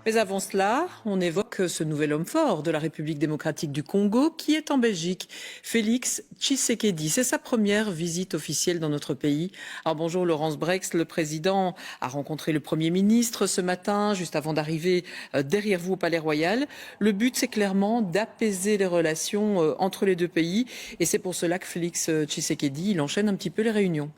Mais avant cela, on évoque ce nouvel homme fort de la République démocratique du Congo qui est en Belgique, Félix Tshisekedi. C'est sa première visite officielle dans notre pays. Alors bonjour Laurence Brex, le président a rencontré le Premier ministre ce matin, juste avant d'arriver derrière vous au Palais Royal. Le but, c'est clairement d'apaiser les relations entre les deux pays. Et c'est pour cela que Félix Tshisekedi, il enchaîne un petit peu les réunions.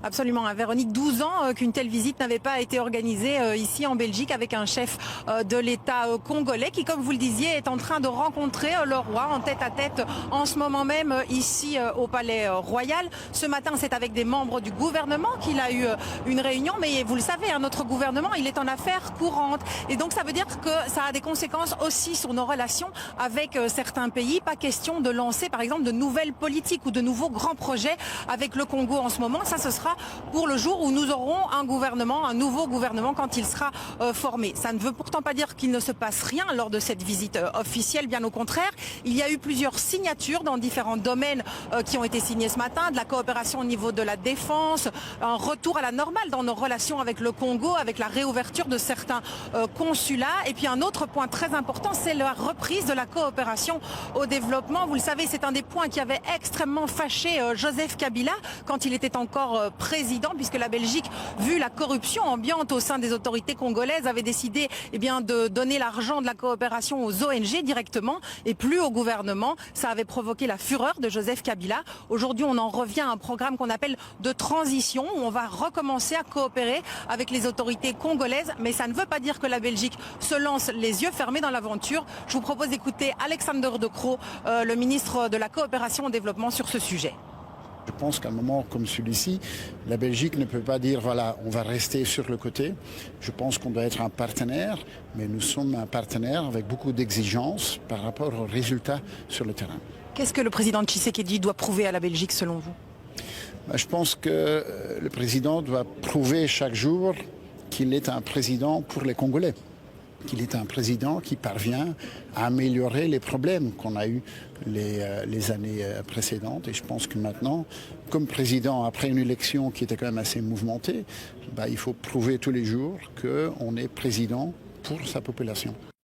Absolument, Véronique, 12 ans qu'une telle visite n'avait pas été organisée ici en Belgique avec un chef de l'État congolais qui, comme vous le disiez, est en train de rencontrer le roi en tête-à-tête en ce moment même ici au Palais Royal. Ce matin, c'est avec des membres du gouvernement qu'il a eu une réunion, mais vous le savez, notre gouvernement, il est en affaires courantes. Et donc ça veut dire que ça a des conséquences aussi sur nos relations avec certains pays. Pas question de lancer par exemple de nouvelles politiques ou de nouveaux grands projets avec le Congo en ce moment. Ça, ce sera pour le jour où nous aurons un gouvernement, un nouveau gouvernement quand il sera formé. Ça ne veut pourtant pas dire qu'il ne se passe rien lors de cette visite officielle, bien au contraire. Il y a eu plusieurs signatures dans différents domaines qui ont été signées ce matin, de la coopération au niveau de la défense, un retour à la normale dans nos relations avec le Congo, avec la réouverture de certains consulats. Et puis un autre point très important, c'est la reprise de la coopération au développement. Vous le savez, c'est un des points qui avait extrêmement fâché Joseph Kabila quand il était encore président, puisque la Belgique, vu la corruption ambiante au sein des autorités congolaises, avait décidé de donner l'argent de la coopération aux ONG directement et plus au gouvernement. Ça avait provoqué la fureur de Joseph Kabila. Aujourd'hui, on en revient à un programme qu'on appelle de transition, où on va recommencer à coopérer avec les autorités congolaises, mais ça ne veut pas dire que la Belgique se lance les yeux fermés dans l'aventure. Je vous propose d'écouter Alexander De Croo, le ministre de la coopération au développement, sur ce sujet. Je pense qu'à un moment comme celui-ci, la Belgique ne peut pas dire voilà, on va rester sur le côté. Je pense qu'on doit être un partenaire, mais nous sommes un partenaire avec beaucoup d'exigences par rapport aux résultats sur le terrain. Qu'est-ce que le président Tshisekedi doit prouver à la Belgique selon vous? Je pense que le président doit prouver chaque jour qu'il est un président pour les Congolais, qu'il est un président qui parvient à améliorer les problèmes qu'on a eus les années précédentes. Et je pense que maintenant, comme président, après une élection qui était quand même assez mouvementée, il faut prouver tous les jours qu'on est président pour sa population.